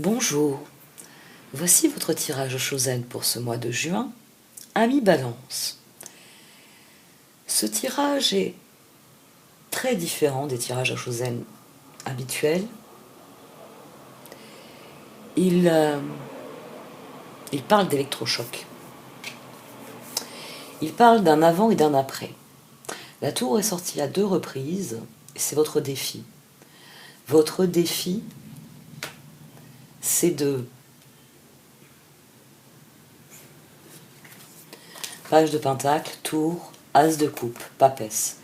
Bonjour, voici votre tirage Chosen pour ce mois de juin, Ami Balance. Ce tirage est très différent des tirages à Chosen habituels. Il parle d'électrochoc. Il parle d'un avant et d'un après. La tour est sortie à 2 reprises et c'est votre défi. Votre défi, c'est de... Page de pentacle, tour, as de coupe, papesse.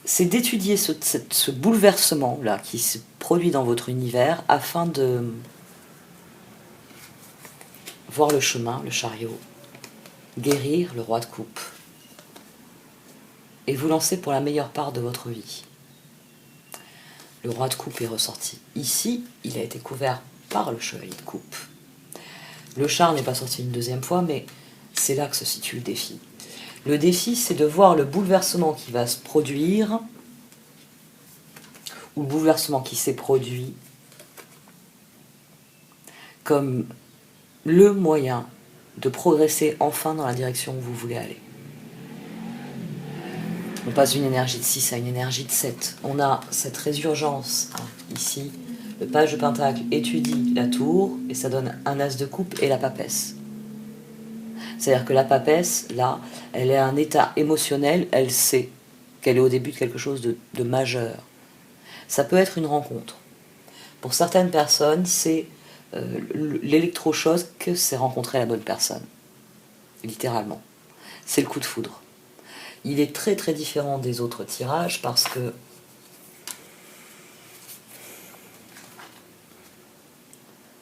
C'est d'étudier ce bouleversement-là qui se produit dans votre univers afin de voir le chemin, le chariot, guérir le roi de coupe et vous lancer pour la meilleure part de votre vie. Le roi de coupe est ressorti. Ici, il a été couvert par le chevalier de coupe. Le char n'est pas sorti une deuxième fois, mais c'est là que se situe le défi. Le défi, c'est de voir le bouleversement qui va se produire, ou le bouleversement qui s'est produit, comme le moyen de progresser enfin dans la direction où vous voulez aller. On passe d'une énergie de 6 à une énergie de 7. On a cette résurgence, ici. Le page de pentacle étudie la tour, et ça donne un as de coupe et la papesse. C'est-à-dire que la papesse, là, elle est à un état émotionnel, elle sait qu'elle est au début de quelque chose de majeur. Ça peut être une rencontre. Pour certaines personnes, c'est l'électrochoc, c'est rencontrer la bonne personne. Littéralement. C'est le coup de foudre. Il est très très différent des autres tirages parce que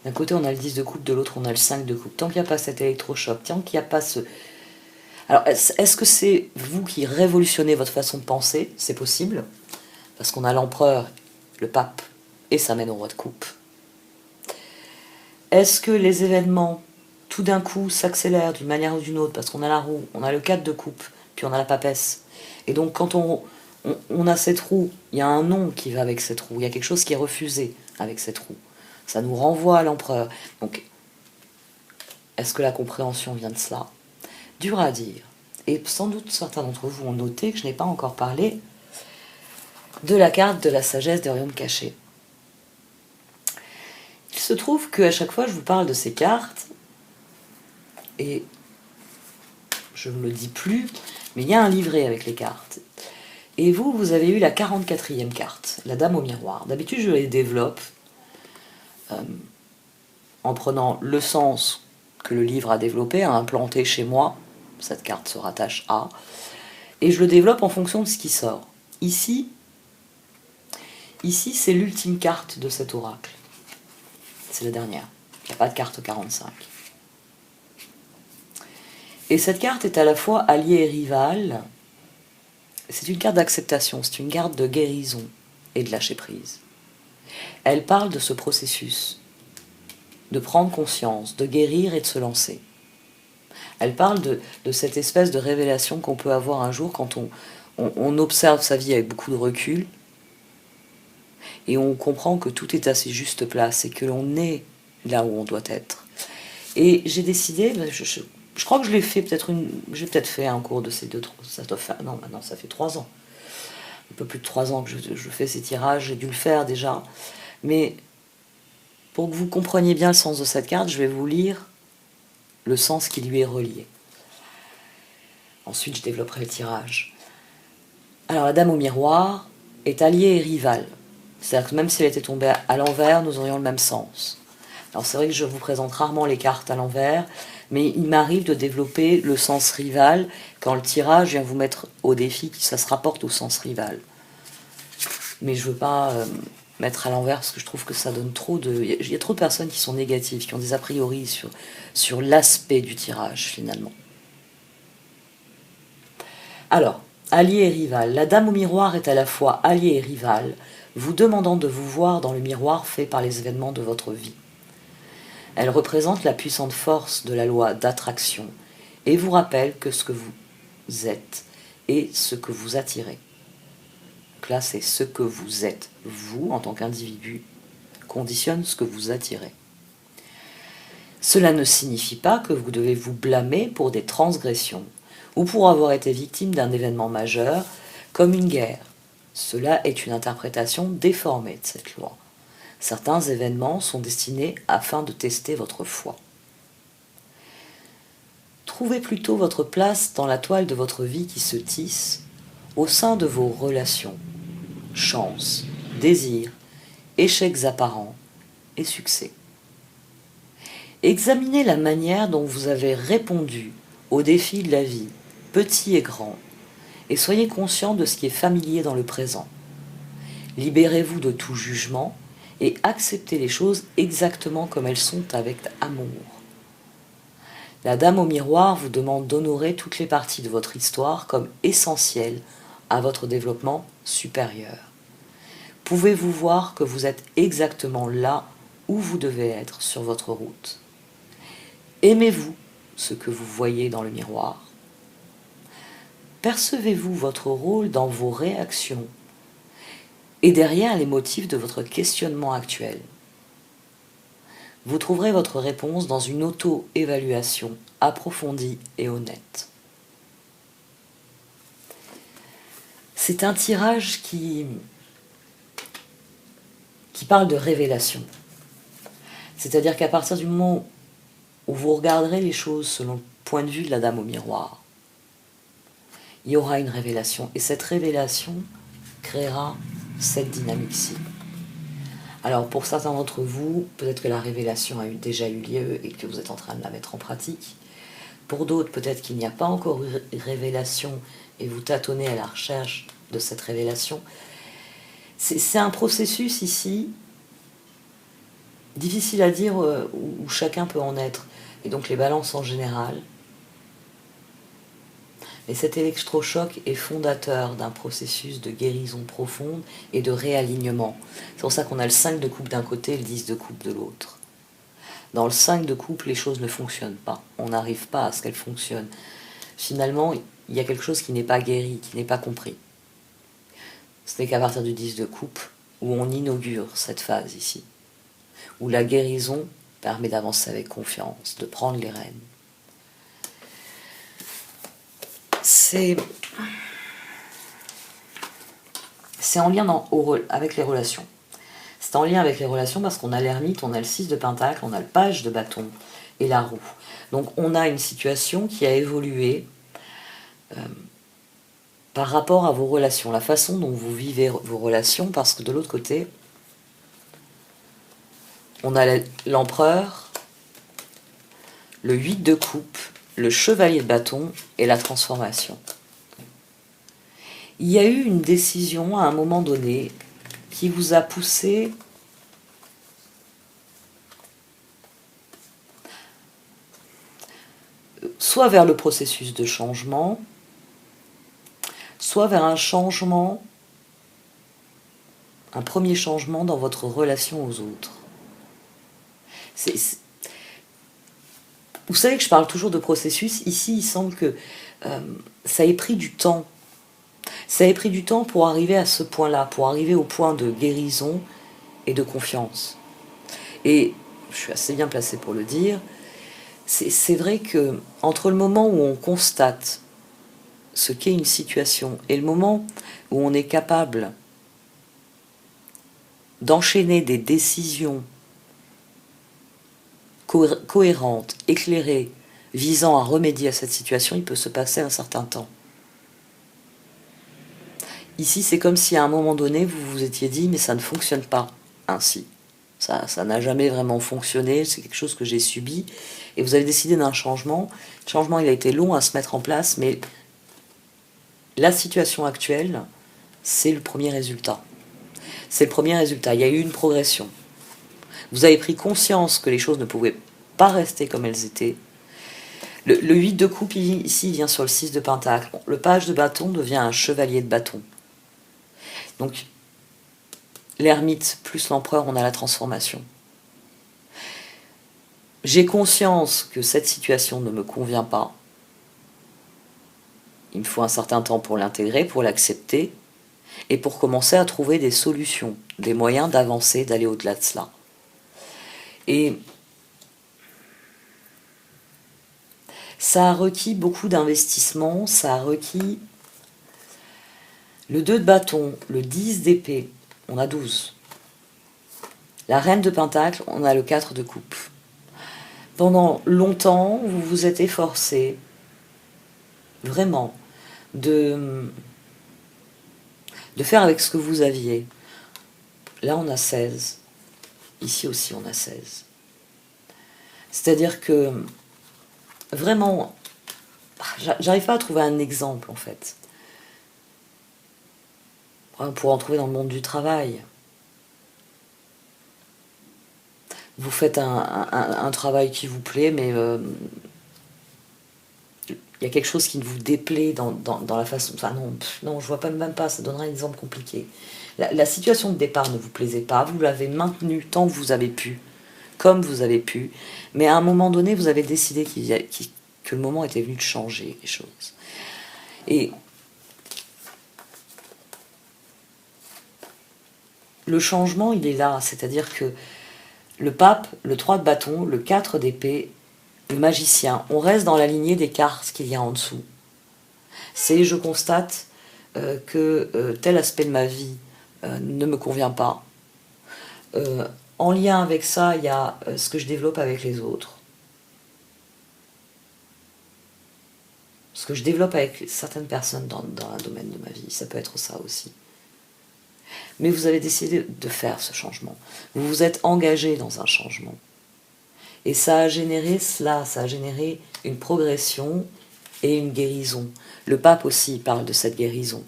d'un côté on a le 10 de coupe, de l'autre on a le 5 de coupe. Tant qu'il n'y a pas cet électrochoc, tant qu'il n'y a pas ce... Alors est-ce que c'est vous qui révolutionnez votre façon de penser? C'est possible, parce qu'on a l'empereur, le pape, et ça mène au roi de coupe. Est-ce que les événements tout d'un coup s'accélèrent d'une manière ou d'une autre, parce qu'on a la roue, on a le 4 de coupe, puis on a la papesse. Et donc quand on a cette roue, il y a un non qui va avec cette roue, il y a quelque chose qui est refusé avec cette roue. Ça nous renvoie à l'empereur. Donc, est-ce que la compréhension vient de cela? Dur à dire. Et sans doute certains d'entre vous ont noté que je n'ai pas encore parlé de la carte de la sagesse des royaumes cachés. Il se trouve qu'à chaque fois je vous parle de ces cartes, et je ne le dis plus, mais il y a un livret avec les cartes. Et vous avez eu la 44e carte, la dame au miroir. D'habitude, je les développe en prenant le sens que le livre a développé, a implanté chez moi. Cette carte se rattache à. Et je le développe en fonction de ce qui sort. Ici c'est l'ultime carte de cet oracle. C'est la dernière. Il n'y a pas de carte 45. Et cette carte est à la fois alliée et rivale. C'est une carte d'acceptation, c'est une carte de guérison et de lâcher prise. Elle parle de ce processus, de prendre conscience, de guérir et de se lancer. Elle parle de cette espèce de révélation qu'on peut avoir un jour quand on observe sa vie avec beaucoup de recul et on comprend que tout est à ses justes places et que l'on est là où on doit être. Et j'ai décidé, je crois que je l'ai fait j'ai peut-être fait un cours de ces deux, ça doit faire, non, maintenant ça fait 3 ans. Un peu plus de 3 ans que je fais ces tirages, j'ai dû le faire déjà. Mais pour que vous compreniez bien le sens de cette carte, je vais vous lire le sens qui lui est relié. Ensuite, je développerai le tirage. Alors, la dame au miroir est alliée et rivale. C'est-à-dire que même si elle était tombée à l'envers, nous aurions le même sens. Alors, c'est vrai que je vous présente rarement les cartes à l'envers, mais il m'arrive de développer le sens rival quand le tirage vient vous mettre au défi, ça se rapporte au sens rival. Mais je ne veux pas mettre à l'envers parce que je trouve que ça donne trop de... Il y a trop de personnes qui sont négatives, qui ont des a priori sur l'aspect du tirage, finalement. Alors, allié et rival. La dame au miroir est à la fois alliée et rivale, vous demandant de vous voir dans le miroir fait par les événements de votre vie. Elle représente la puissante force de la loi d'attraction et vous rappelle que ce que vous êtes est ce que vous attirez. Donc là, c'est ce que vous êtes, vous, en tant qu'individu, conditionne ce que vous attirez. Cela ne signifie pas que vous devez vous blâmer pour des transgressions ou pour avoir été victime d'un événement majeur comme une guerre. Cela est une interprétation déformée de cette loi. Certains événements sont destinés afin de tester votre foi. Trouvez plutôt votre place dans la toile de votre vie qui se tisse au sein de vos relations, chances, désirs, échecs apparents et succès. Examinez la manière dont vous avez répondu aux défis de la vie, petits et grands, et soyez conscient de ce qui est familier dans le présent. Libérez-vous de tout jugement et acceptez les choses exactement comme elles sont avec amour. La dame au miroir vous demande d'honorer toutes les parties de votre histoire comme essentielles à votre développement supérieur. Pouvez-vous voir que vous êtes exactement là où vous devez être sur votre route? Aimez-vous ce que vous voyez dans le miroir? Percevez-vous votre rôle dans vos réactions et derrière les motifs de votre questionnement actuel? Vous trouverez votre réponse dans une auto-évaluation approfondie et honnête. C'est un tirage qui parle de révélation. C'est-à-dire qu'à partir du moment où vous regarderez les choses selon le point de vue de la dame au miroir, il y aura une révélation. Et cette révélation créera cette dynamique-ci. Alors pour certains d'entre vous, peut-être que la révélation a déjà eu lieu et que vous êtes en train de la mettre en pratique. Pour d'autres, peut-être qu'il n'y a pas encore eu révélation et vous tâtonnez à la recherche de cette révélation. C'est un processus ici, difficile à dire, où chacun peut en être. Et donc les balances en général. Et cet électrochoc est fondateur d'un processus de guérison profonde et de réalignement. C'est pour ça qu'on a le 5 de coupe d'un côté et le 10 de coupe de l'autre. Dans le 5 de coupe, les choses ne fonctionnent pas. On n'arrive pas à ce qu'elles fonctionnent. Finalement, il y a quelque chose qui n'est pas guéri, qui n'est pas compris. Ce n'est qu'à partir du 10 de coupe où on inaugure cette phase ici. Où la guérison permet d'avancer avec confiance, de prendre les rênes. C'est en lien avec les relations. C'est en lien avec les relations parce qu'on a l'ermite, on a le 6 de pentacle, on a le page de bâton et la roue. Donc on a une situation qui a évolué par rapport à vos relations, la façon dont vous vivez vos relations, parce que de l'autre côté, on a l'empereur, le 8 de coupe, le chevalier de bâton et la transformation. Il y a eu une décision à un moment donné qui vous a poussé soit vers le processus de changement, soit vers un changement, un premier changement dans votre relation aux autres. Vous savez que je parle toujours de processus. Ici, il semble que ça ait pris du temps. Ça ait pris du temps pour arriver à ce point-là, pour arriver au point de guérison et de confiance. Et je suis assez bien placée pour le dire, c'est vrai que entre le moment où on constate ce qu'est une situation et le moment où on est capable d'enchaîner des décisions cohérentes, éclairées, visant à remédier à cette situation, il peut se passer un certain temps. Ici, c'est comme si à un moment donné, vous vous étiez dit, mais ça ne fonctionne pas ainsi. Ça n'a jamais vraiment fonctionné, c'est quelque chose que j'ai subi. Et vous avez décidé d'un changement. Le changement, il a été long à se mettre en place, mais la situation actuelle, c'est le premier résultat. C'est le premier résultat. Il y a eu une progression. Vous avez pris conscience que les choses ne pouvaient pas rester comme elles étaient. Le 8 de coupe, ici, vient sur le 6 de pentacle. Le page de bâton devient un chevalier de bâton. Donc, l'ermite plus l'empereur, on a la transformation. J'ai conscience que cette situation ne me convient pas. Il me faut un certain temps pour l'intégrer, pour l'accepter, et pour commencer à trouver des solutions, des moyens d'avancer, d'aller au-delà de cela. Et ça a requis beaucoup d'investissement, ça a requis le 2 de bâton, le 10 d'épée, on a 12. La reine de pentacle, on a le 4 de coupe. Pendant longtemps, vous vous êtes efforcé, vraiment, de faire avec ce que vous aviez. Là, on a 16. Ici aussi, on a 16. C'est-à-dire que, vraiment, j'arrive pas à trouver un exemple, en fait. On pourrait en trouver dans le monde du travail. Vous faites un travail qui vous plaît, mais il y a quelque chose qui vous déplaît dans la façon... Enfin non, je vois même pas, ça donnerait un exemple compliqué. La situation de départ ne vous plaisait pas, vous l'avez maintenue tant que vous avez pu, comme vous avez pu, mais à un moment donné, vous avez décidé que le moment était venu de changer les choses. Et le changement, il est là, c'est-à-dire que le pape, le 3 de bâton, le 4 d'épée, le magicien, on reste dans la lignée des cartes qu'il y a en dessous. C'est je constate que tel aspect de ma vie ne me convient pas. En lien avec ça, il y a ce que je développe avec les autres. Ce que je développe avec certaines personnes dans un domaine de ma vie, ça peut être ça aussi. Mais vous avez décidé de faire ce changement. Vous vous êtes engagé dans un changement. Et ça a généré cela, ça a généré une progression et une guérison. Le pape aussi parle de cette guérison.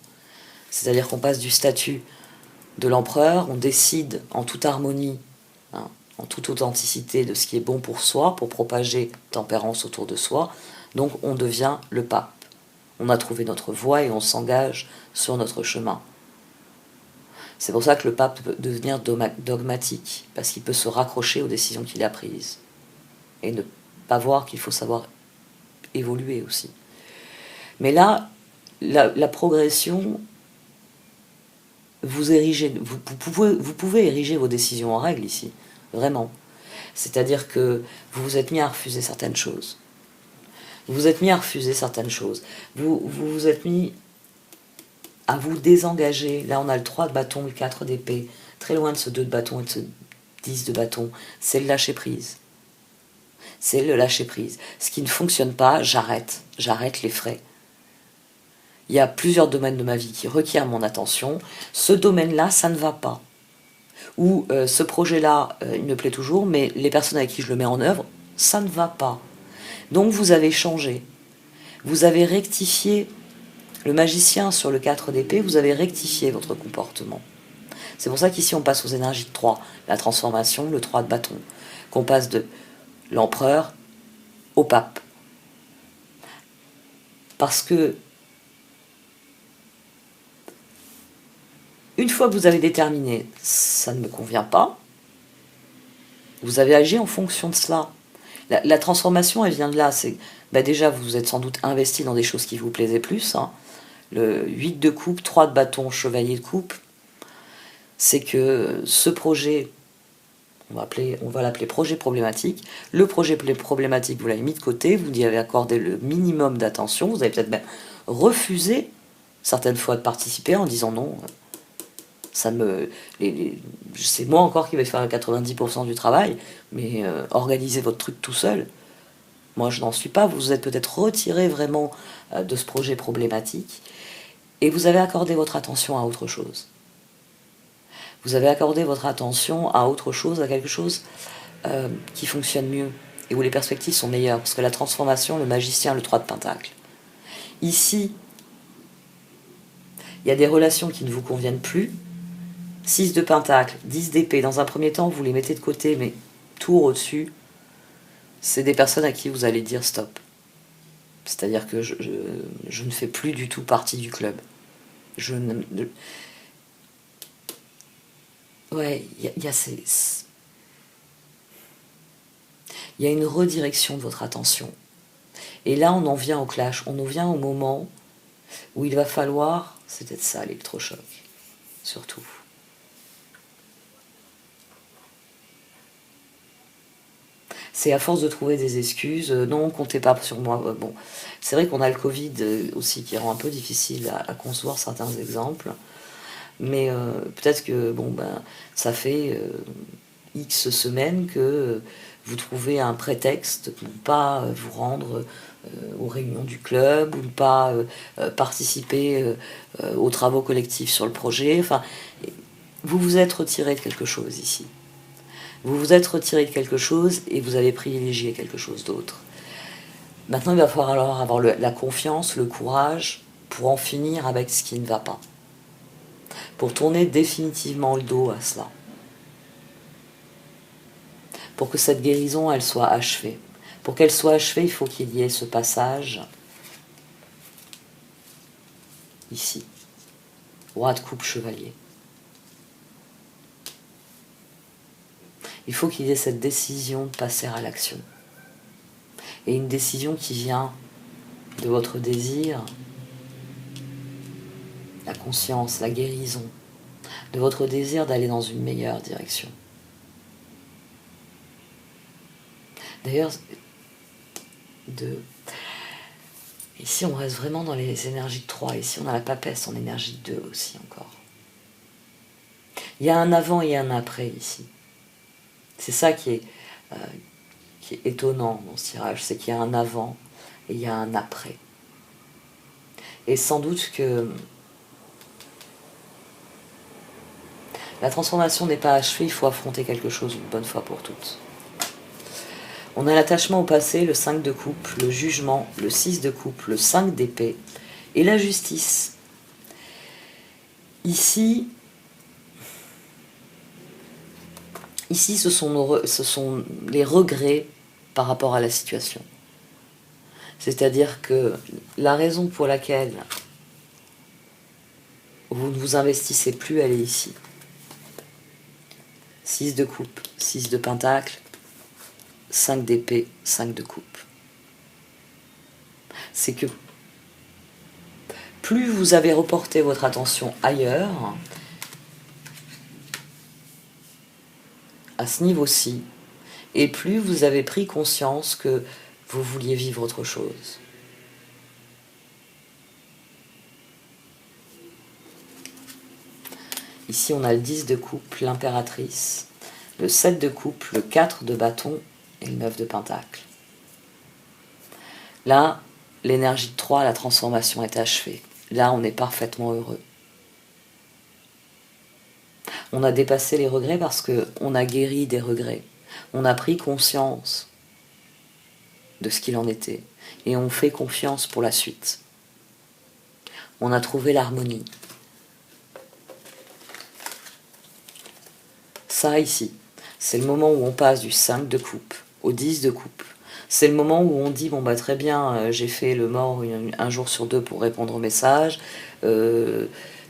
C'est-à-dire qu'on passe du statut de l'empereur, on décide en toute harmonie, hein, en toute authenticité de ce qui est bon pour soi, pour propager tempérance autour de soi. Donc on devient le pape. On a trouvé notre voie et on s'engage sur notre chemin. C'est pour ça que le pape peut devenir dogmatique, parce qu'il peut se raccrocher aux décisions qu'il a prises. Et ne pas voir qu'il faut savoir évoluer aussi. Mais là, la progression, vous pouvez ériger vos décisions en règle ici, vraiment. C'est-à-dire que vous vous êtes mis à refuser certaines choses. Vous vous êtes mis à refuser certaines choses. Vous vous êtes mis à vous désengager. Là, on a le 3 de bâton, le 4 d'épée, très loin de ce 2 de bâton et de ce 10 de bâton. C'est le lâcher-prise. C'est le lâcher-prise. Ce qui ne fonctionne pas, j'arrête les frais. Il y a plusieurs domaines de ma vie qui requièrent mon attention. Ce domaine-là, ça ne va pas. Ou ce projet-là, il me plaît toujours, mais les personnes avec qui je le mets en œuvre, ça ne va pas. Donc vous avez changé. Vous avez rectifié. Le magicien sur le 4 d'épée, vous avez rectifié votre comportement. C'est pour ça qu'ici on passe aux énergies de 3, la transformation, le 3 de bâton, qu'on passe de l'empereur au pape. Parce que une fois que vous avez déterminé ça ne me convient pas, vous avez agi en fonction de cela. La transformation, elle vient de là. C'est, déjà, vous vous êtes sans doute investi dans des choses qui vous plaisaient plus. Hein. Le 8 de coupe, 3 de bâton, chevalier de coupe, c'est que ce projet, on va l'appeler projet problématique. Le projet problématique, vous l'avez mis de côté, vous y avez accordé le minimum d'attention, vous avez peut-être même refusé certaines fois de participer en disant non, c'est moi encore qui vais faire 90% du travail, mais organisez votre truc tout seul. Moi, je n'en suis pas. Vous vous êtes peut-être retiré vraiment de ce projet problématique et vous avez accordé votre attention à autre chose. Vous avez accordé votre attention à autre chose, à quelque chose qui fonctionne mieux et où les perspectives sont meilleures. Parce que la transformation, le magicien, le 3 de pentacle. Ici, il y a des relations qui ne vous conviennent plus. 6 de pentacle, 10 d'épée. Dans un premier temps, vous les mettez de côté, mais tour au-dessus, c'est des personnes à qui vous allez dire stop. C'est-à-dire que je ne fais plus du tout partie du club. Ouais, il y a une redirection de votre attention. Et là, on en vient au clash. On en vient au moment où il va falloir... C'est peut-être ça, l'électrochoc. Surtout. C'est à force de trouver des excuses, non, comptez pas sur moi. Bon, c'est vrai qu'on a le Covid aussi qui rend un peu difficile à concevoir certains exemples, mais peut-être que bon, ben, ça fait X semaines que vous trouvez un prétexte pour ne pas vous rendre aux réunions du club ou ne pas participer aux travaux collectifs sur le projet. Enfin, vous vous êtes retiré de quelque chose ici. Vous vous êtes retiré de quelque chose et vous avez privilégié quelque chose d'autre. Maintenant, il va falloir alors avoir la confiance, le courage pour en finir avec ce qui ne va pas. Pour tourner définitivement le dos à cela. Pour que cette guérison, elle soit achevée. Pour qu'elle soit achevée, il faut qu'il y ait ce passage ici. Roi de coupe, chevalier. Il faut qu'il y ait cette décision de passer à l'action. Et une décision qui vient de votre désir, la conscience, la guérison, de votre désir d'aller dans une meilleure direction. D'ailleurs, ici on reste vraiment dans les énergies de 3, ici on a la papesse en énergie de 2 aussi encore. Il y a un avant et un après ici. C'est ça qui est étonnant dans ce tirage, c'est qu'il y a un avant et il y a un après. Et sans doute que la transformation n'est pas achevée, il faut affronter quelque chose une bonne fois pour toutes. On a l'attachement au passé, le 5 de coupe, le jugement, le 6 de coupe, le 5 d'épée et la justice. Ici, ce sont les regrets par rapport à la situation. C'est-à-dire que la raison pour laquelle vous ne vous investissez plus, elle est ici. 6 de coupe, 6 de pentacle, 5 d'épée, 5 de coupe. C'est que plus vous avez reporté votre attention ailleurs, à ce niveau-ci, et plus vous avez pris conscience que vous vouliez vivre autre chose. Ici, on a le 10 de coupe, l'impératrice, le 7 de coupe, le 4 de bâton et le 9 de pentacle. Là, l'énergie de 3, la transformation est achevée. Là, on est parfaitement heureux. On a dépassé les regrets parce qu'on a guéri des regrets. On a pris conscience de ce qu'il en était. Et on fait confiance pour la suite. On a trouvé l'harmonie. Ça, ici, c'est le moment où on passe du 5 de coupe au 10 de coupe. C'est le moment où on dit, bon bah très bien, j'ai fait le mort un jour sur 2 pour répondre aux messages.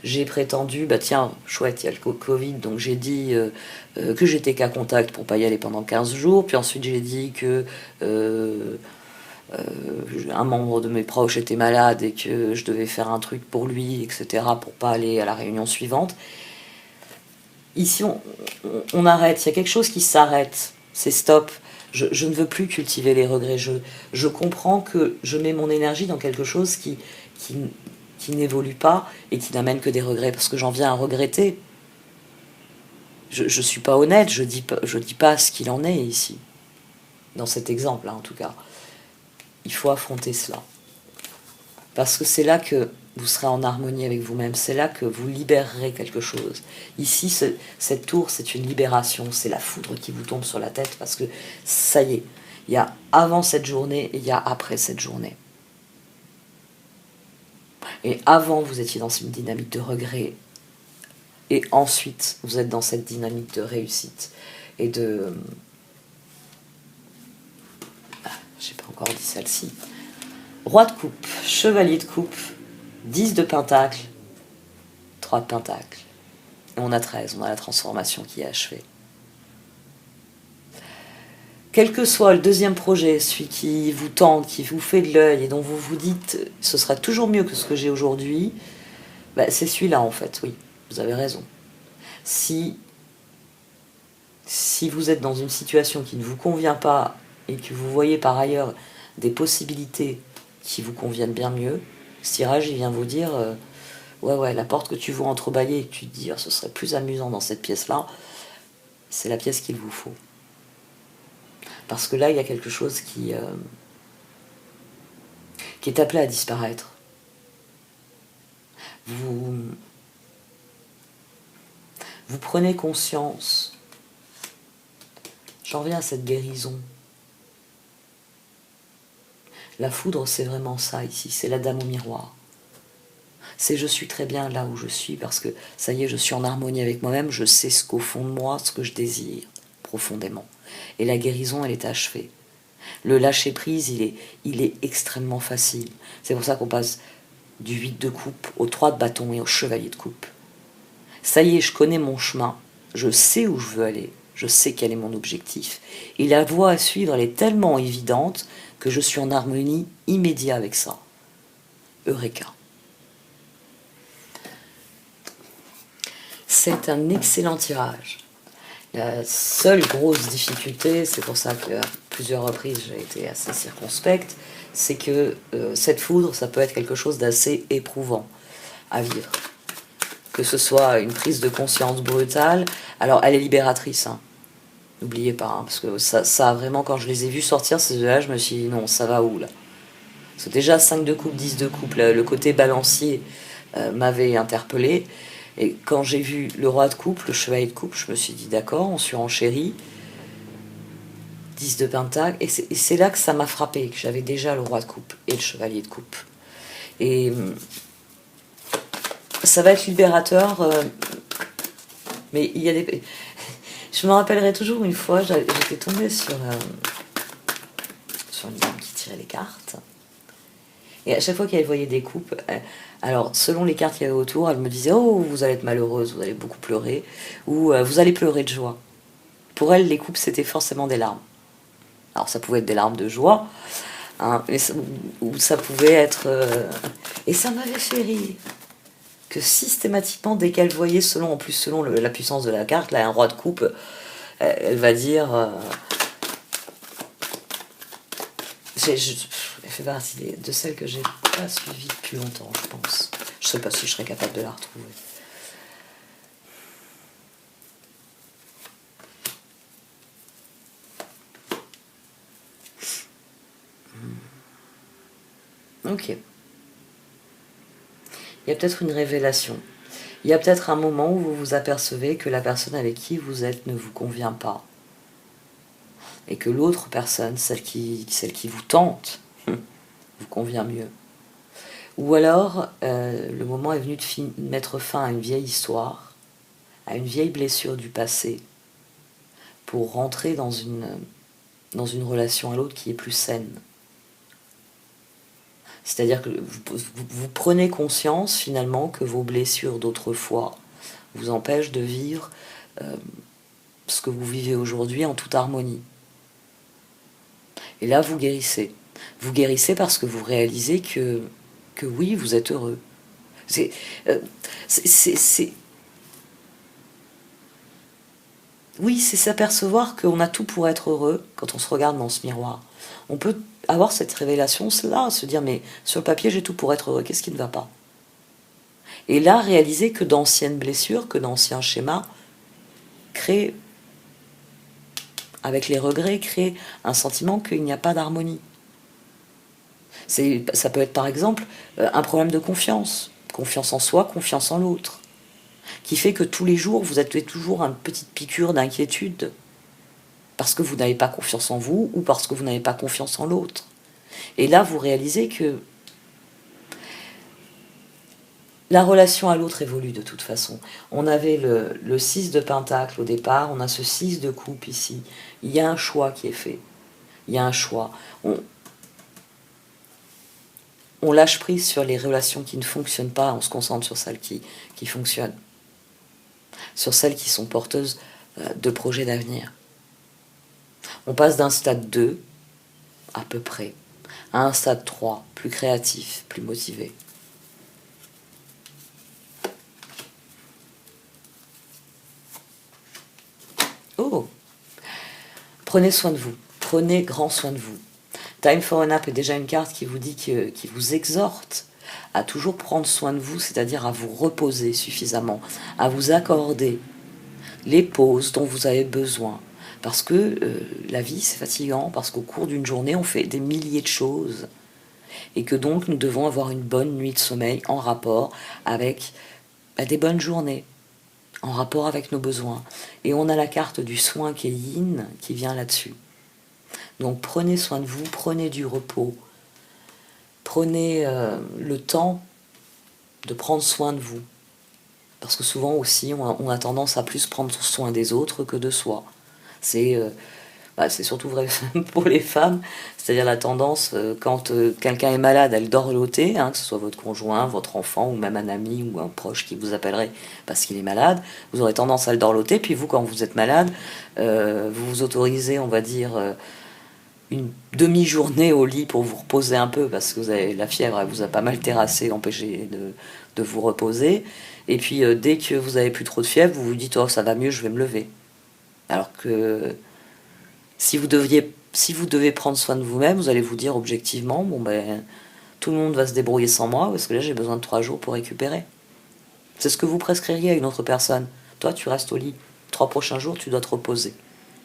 J'ai prétendu, bah tiens, chouette, il y a le Covid, donc j'ai dit que j'étais qu'à contact pour pas y aller pendant 15 jours. Puis ensuite j'ai dit que un membre de mes proches était malade et que je devais faire un truc pour lui, etc., pour pas aller à la réunion suivante. Ici, on arrête, il y a quelque chose qui s'arrête, c'est stop. Je ne veux plus cultiver les regrets, je comprends que je mets mon énergie dans quelque chose qui n'évolue pas et qui n'amène que des regrets, parce que j'en viens à regretter. Je ne suis pas honnête, je dis pas ce qu'il en est ici, dans cet exemple en tout cas. Il faut affronter cela. Parce que c'est là que vous serez en harmonie avec vous-même, c'est là que vous libérerez quelque chose. Ici, cette tour, c'est une libération, c'est la foudre qui vous tombe sur la tête, parce que ça y est, il y a avant cette journée et il y a après cette journée. Et avant, vous étiez dans une dynamique de regret, et ensuite, vous êtes dans cette dynamique de réussite, et de... j'ai pas encore dit celle-ci. Roi de coupe, chevalier de coupe, 10 de pentacle, 3 de pentacle. Et on a 13, on a la transformation qui est achevée. Quel que soit le deuxième projet, celui qui vous tente, qui vous fait de l'œil et dont vous vous dites ce sera toujours mieux que ce que j'ai aujourd'hui, bah, c'est celui-là en fait, oui, vous avez raison. Si vous êtes dans une situation qui ne vous convient pas et que vous voyez par ailleurs des possibilités qui vous conviennent bien mieux, ce tirage, il vient vous dire ouais, la porte que tu vois entrebâillée et que tu te dis ce serait plus amusant dans cette pièce-là, c'est la pièce qu'il vous faut. Parce que là, il y a quelque chose qui est appelé à disparaître. Vous prenez conscience. J'en reviens à cette guérison. La foudre, c'est vraiment ça ici, c'est la dame au miroir. C'est je suis très bien là où je suis parce que ça y est, je suis en harmonie avec moi-même, je sais ce qu'au fond de moi, ce que je désire profondément. Et la guérison, elle est achevée. Le lâcher-prise, il est extrêmement facile. C'est pour ça qu'on passe du 8 de coupe au 3 de bâton et au chevalier de coupe. Ça y est, je connais mon chemin, je sais où je veux aller, je sais quel est mon objectif. Et la voie à suivre, elle est tellement évidente que je suis en harmonie immédiate avec ça. Eureka. C'est un excellent tirage. La seule grosse difficulté, c'est pour ça qu'à plusieurs reprises j'ai été assez circonspecte, c'est que cette foudre, ça peut être quelque chose d'assez éprouvant à vivre. Que ce soit une prise de conscience brutale, alors elle est libératrice, hein. N'oubliez pas, hein, parce que ça a vraiment, quand je les ai vus sortir ces deux-là, je me suis dit non, ça va où là? Parce que déjà 5 de coupe, 10 de coupe, le côté balancier m'avait interpellé. Et quand j'ai vu le roi de coupe, le chevalier de coupe, je me suis dit d'accord, on surenchérit. 10 de pentacle, et c'est là que ça m'a frappé, que j'avais déjà le roi de coupe et le chevalier de coupe. Et ça va être libérateur, mais il y a des... Je me rappellerai toujours une fois, j'étais tombée sur une dame qui tirait les cartes. Et à chaque fois qu'elle voyait des coupes, alors selon les cartes qu'il y avait autour, elle me disait oh, vous allez être malheureuse, vous allez beaucoup pleurer, ou vous allez pleurer de joie. Pour elle, les coupes, c'était forcément des larmes. Alors ça pouvait être des larmes de joie, hein, ou ça pouvait être... Et ça m'avait fait rire. Que systématiquement, dès qu'elle voyait, selon la puissance de la carte, là, un roi de coupe, elle va dire... elle fait partie de celles que j'ai pas suivies depuis longtemps, je pense. Je sais pas si je serais capable de la retrouver. Ok. Il y a peut-être une révélation. Il y a peut-être un moment où vous vous apercevez que la personne avec qui vous êtes ne vous convient pas. Et que l'autre personne, celle qui vous tente, vous convient mieux. Ou alors, le moment est venu de mettre fin à une vieille histoire, à une vieille blessure du passé, pour rentrer dans une relation à l'autre qui est plus saine. C'est-à-dire que vous prenez conscience finalement que vos blessures d'autrefois vous empêchent de vivre ce que vous vivez aujourd'hui en toute harmonie. Et là, vous guérissez. Vous guérissez parce que vous réalisez que oui, vous êtes heureux. Oui, c'est s'apercevoir qu'on a tout pour être heureux quand on se regarde dans ce miroir. On peut avoir cette révélation-là, se dire mais sur le papier j'ai tout pour être heureux, qu'est-ce qui ne va pas? Et là, réaliser que d'anciennes blessures, que d'anciens schémas créent, avec les regrets, créent un sentiment qu'il n'y a pas d'harmonie. Ça peut être par exemple un problème de confiance en soi, confiance en l'autre, qui fait que tous les jours vous avez toujours une petite piqûre d'inquiétude parce que vous n'avez pas confiance en vous ou parce que vous n'avez pas confiance en l'autre. Et là, vous réalisez que la relation à l'autre évolue de toute façon. On avait le 6 de pentacle au départ, on a ce 6 de coupe ici. Il y a un choix qui est fait. Il y a un choix. On lâche prise sur les relations qui ne fonctionnent pas, on se concentre sur celles qui fonctionnent. Sur celles qui sont porteuses de projets d'avenir. On passe d'un stade 2, à peu près, à un stade 3, plus créatif, plus motivé. Oh! Prenez soin de vous. prenez grand soin de vous. Time for a Nap est déjà une carte qui vous dit qui vous exhorte à toujours prendre soin de vous, c'est-à-dire à vous reposer suffisamment, à vous accorder les pauses dont vous avez besoin. Parce que la vie, c'est fatigant, parce qu'au cours d'une journée, on fait des milliers de choses. Et que donc, nous devons avoir une bonne nuit de sommeil en rapport avec des bonnes journées, en rapport avec nos besoins. Et on a la carte du soin qui est yin, qui vient là-dessus. Donc prenez soin de vous, prenez du repos, prenez le temps de prendre soin de vous. Parce que souvent aussi, on a tendance à plus prendre soin des autres que de soi. C'est surtout vrai pour les femmes, c'est-à-dire la tendance, quand quelqu'un est malade, à le dorloter, que ce soit votre conjoint, votre enfant, ou même un ami ou un proche qui vous appellerait parce qu'il est malade, vous aurez tendance à le dorloter, puis vous, quand vous êtes malade, vous vous autorisez, on va dire, une demi-journée au lit pour vous reposer un peu, parce que vous avez la fièvre, elle vous a pas mal terrassé, empêché de vous reposer, et puis dès que vous avez plus trop de fièvre, vous vous dites « Oh, ça va mieux, je vais me lever ». Alors que si vous devez prendre soin de vous-même, vous allez vous dire objectivement, tout le monde va se débrouiller sans moi, parce que là j'ai besoin de 3 jours pour récupérer. C'est ce que vous prescririez à une autre personne. Toi, tu restes au lit. 3 prochains jours, tu dois te reposer.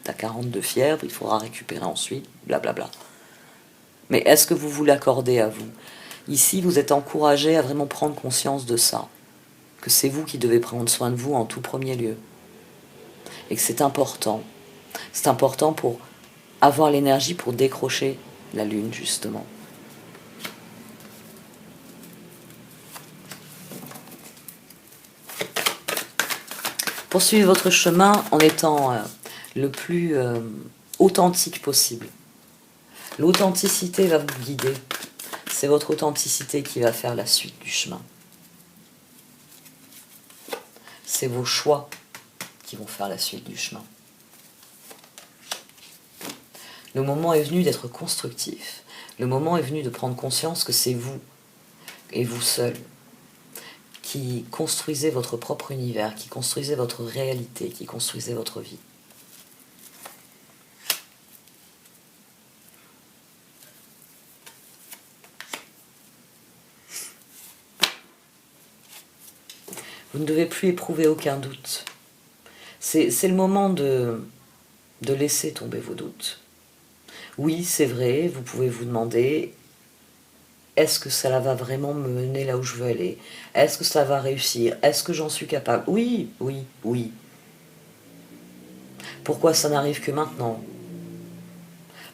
T'as 40 de fièvre, il faudra récupérer ensuite, blablabla. Mais est-ce que vous vous l'accordez à vous? Ici, vous êtes encouragé à vraiment prendre conscience de ça. Que c'est vous qui devez prendre soin de vous en tout premier lieu. Et que c'est important. C'est important pour avoir l'énergie pour décrocher la lune, justement. Poursuivez votre chemin en étant le plus authentique possible. L'authenticité va vous guider. C'est votre authenticité qui va faire la suite du chemin. C'est vos choix qui vont faire la suite du chemin. Le moment est venu d'être constructif. Le moment est venu de prendre conscience que c'est vous, et vous seul, qui construisez votre propre univers, qui construisez votre réalité, qui construisez votre vie. Vous ne devez plus éprouver aucun doute. C'est le moment de laisser tomber vos doutes. Oui, c'est vrai, vous pouvez vous demander, est-ce que ça va vraiment me mener là où je veux aller? Est-ce que ça va réussir? Est-ce que j'en suis capable? Oui, oui, oui. Pourquoi ça n'arrive que maintenant?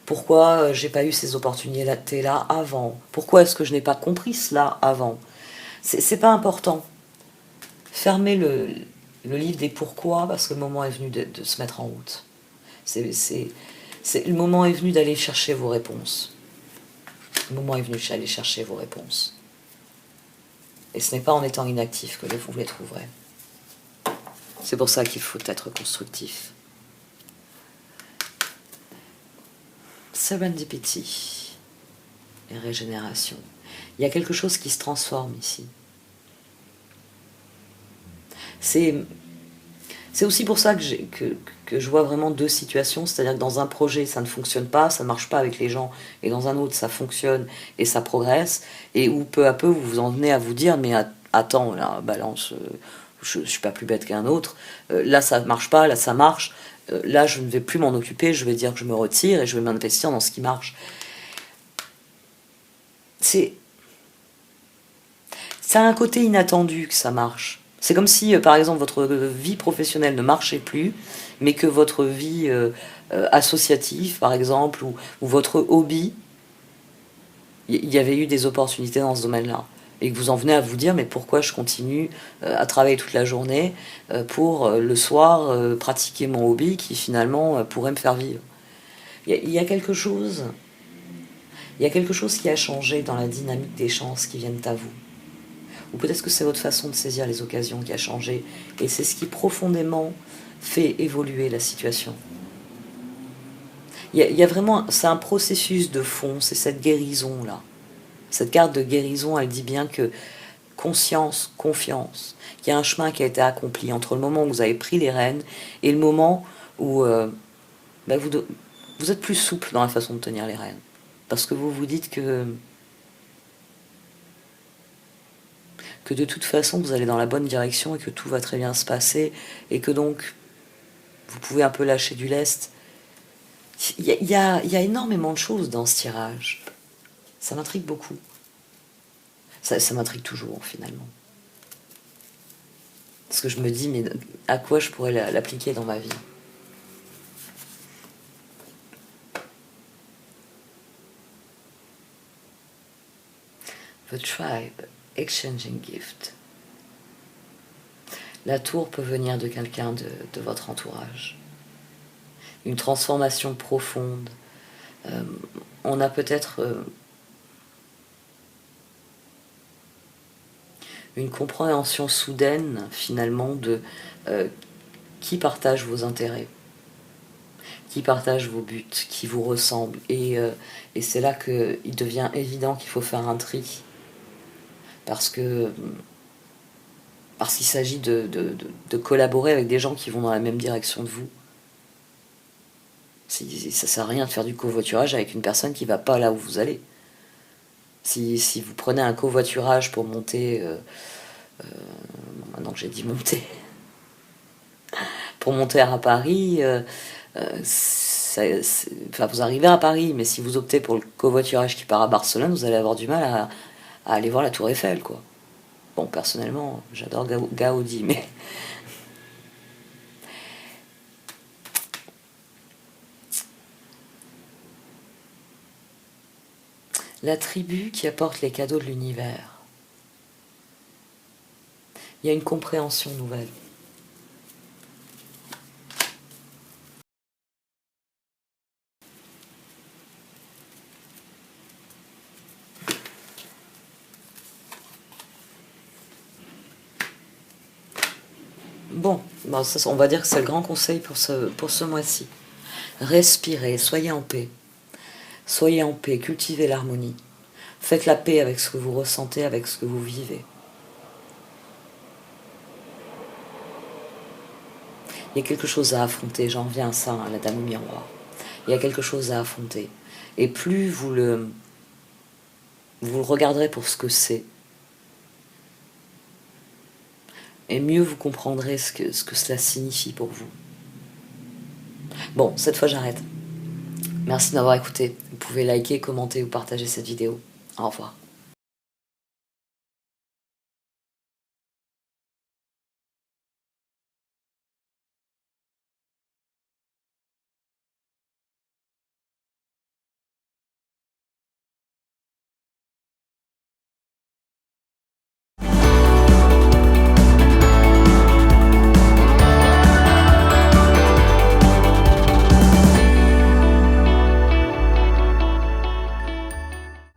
Pourquoi j'ai pas eu ces opportunités-là avant? Pourquoi est-ce que je n'ai pas compris cela avant? C'est pas important. Fermez le livre des pourquoi, parce que le moment est venu de se mettre en route. Le moment est venu d'aller chercher vos réponses. Le moment est venu d'aller chercher vos réponses. Et ce n'est pas en étant inactif que vous les trouverez. C'est pour ça qu'il faut être constructif. Serendipity et régénération. Il y a quelque chose qui se transforme ici. C'est aussi pour ça que je vois vraiment 2 situations, c'est-à-dire que dans un projet, ça ne fonctionne pas, ça ne marche pas avec les gens, et dans un autre, ça fonctionne et ça progresse, et où peu à peu, vous vous en venez à vous dire, mais attends, là, balance, je ne suis pas plus bête qu'un autre, là, ça ne marche pas, là, ça marche, là, je ne vais plus m'en occuper, je vais dire que je me retire, et je vais m'investir dans ce qui marche. Ça a un côté inattendu que ça marche. C'est comme si, par exemple, votre vie professionnelle ne marchait plus, mais que votre vie associative, par exemple, ou votre hobby, il y avait eu des opportunités dans ce domaine-là. Et que vous en venez à vous dire, mais pourquoi je continue à travailler toute la journée pour le soir pratiquer mon hobby qui finalement pourrait me faire vivre. Il y a quelque chose qui a changé dans la dynamique des chances qui viennent à vous. Ou peut-être que c'est votre façon de saisir les occasions qui a changé. Et c'est ce qui profondément fait évoluer la situation. Il y a vraiment, c'est un processus de fond, c'est cette guérison-là. Cette carte de guérison, elle dit bien que conscience, confiance, qu'il y a un chemin qui a été accompli entre le moment où vous avez pris les rênes et le moment où Vous êtes plus souple dans la façon de tenir les rênes. Parce que vous vous dites que de toute façon vous allez dans la bonne direction et que tout va très bien se passer et que donc vous pouvez un peu lâcher du lest. Il y a énormément de choses dans ce tirage. Ça m'intrigue beaucoup. Ça m'intrigue toujours finalement. Parce que je me dis, mais à quoi je pourrais l'appliquer dans ma vie? The Tribe, Exchanging Gift. La tour peut venir de quelqu'un de votre entourage. Une transformation profonde. On a peut-être une compréhension soudaine, finalement, de qui partage vos intérêts, qui partage vos buts, qui vous ressemble. Et c'est là qu'il devient évident qu'il faut faire un tri. Parce qu'il s'agit de collaborer avec des gens qui vont dans la même direction de vous. Ça sert à rien de faire du covoiturage avec une personne qui va pas là où vous allez. Si vous prenez un covoiturage pour monter, maintenant que j'ai dit monter, pour monter à Paris, vous arrivez à Paris, mais si vous optez pour le covoiturage qui part à Barcelone, vous allez avoir du mal à aller voir la Tour Eiffel, quoi. Bon, personnellement, j'adore Gaudi, mais... La tribu qui apporte les cadeaux de l'univers. Il y a une compréhension nouvelle. Bon, ça, on va dire que c'est le grand conseil pour ce mois-ci. Respirez, soyez en paix. Soyez en paix, cultivez l'harmonie. Faites la paix avec ce que vous ressentez, avec ce que vous vivez. Il y a quelque chose à affronter, j'en reviens à ça, à la dame au miroir. Il y a quelque chose à affronter. Et plus vous le regarderez pour ce que c'est, et mieux vous comprendrez ce que cela signifie pour vous. Bon, cette fois j'arrête. Merci de m'avoir écouté. Vous pouvez liker, commenter ou partager cette vidéo. Au revoir.